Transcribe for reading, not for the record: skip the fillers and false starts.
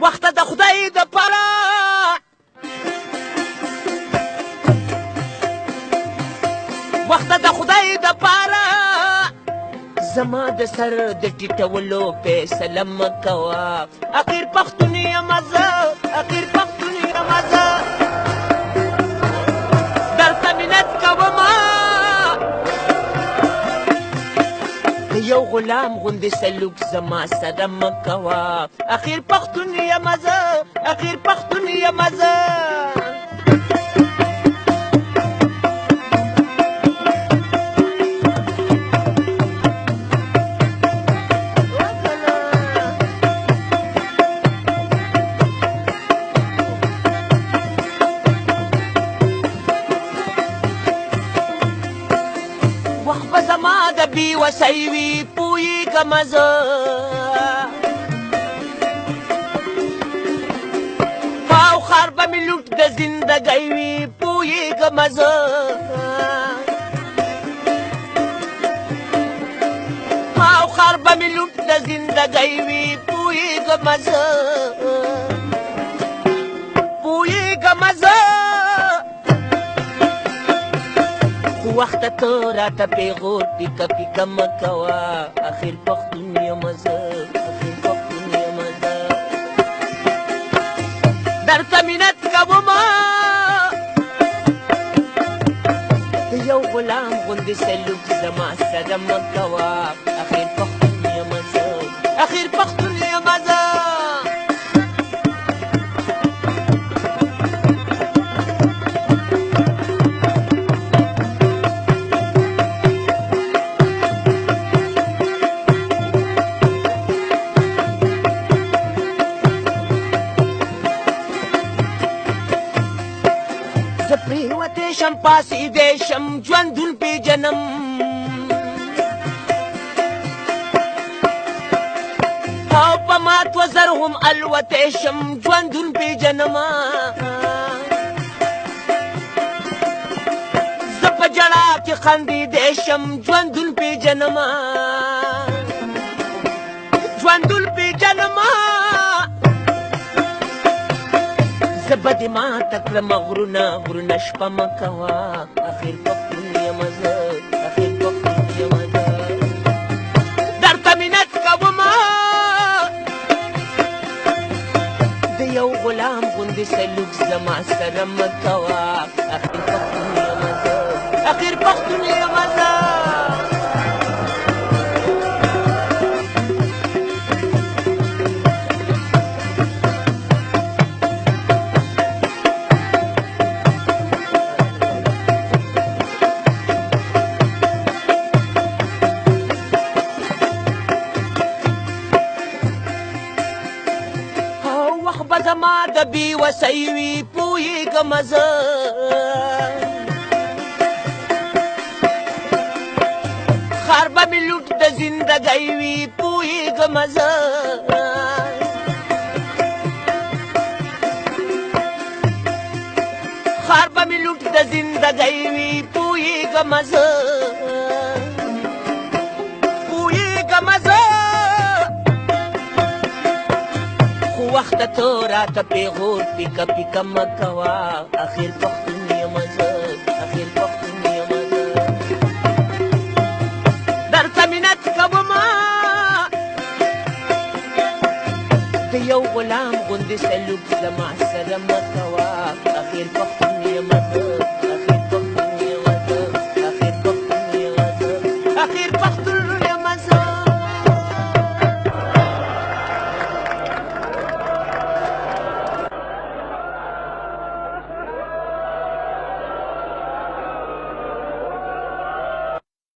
وخت د خدای د پاره وخت د خدای د پاره زما د سر د ټیټولو فیصله مه کوه اخر پښتون یم زه اخر پښتون یم زه درته منت کومه د یو غلام غوندې سلوک زما سره مه کوه اخر پښتون یم زه اخر پښتون یم زه وخت به زما د بې وسی وي پوهېږم زه پاو ښار به مې لوټ د زندګۍ وي پوهېږم زه پاو ښار به مې لوټ د زندګۍ وي پوهېږم زه پوهېږم زه وخت ته راته پیغور پیکه پیکه مه کوه اخر پښتون یم زه اخر پښتون یم زه درته منت کومه د یو غلام غوندې سلوک زما سره مه کوه اخر پښتون یم زه اخر پښتون یم زه زه پرېوتی شم پاڅېدی شم ژوندون پېژنم او په مات وزر هم الوتی شم ژوندون پېژنم زه په ژړا کې خندېدی شم ژوندون پېژنم ژوندون پېژنم زه به دې ماته کړم غرونه غرونه شپه مه کوه اخر پښتون یم زه اخر پښتون یم زه درته منت کومه د یو غلام غوندې سلوک زما سره مه کوه اخر پښتون یم زه اخر پښتون یم زه وخت به زما د بې وسی وي پوهېږم زه ښار به مې لوټ د زندګۍ وي پوهېږم زه ښار به مې لوټ د زندګۍ وي پوهېږم زه پوهېږم زه وخت ته راته پیغور پیکه پیکه مه کوه اخر پښتون یم زه اخر پښتون یم زه درته منت کومه د یو غلام غوندې سلوک زما سره مه کوه اخر پښتون یم زه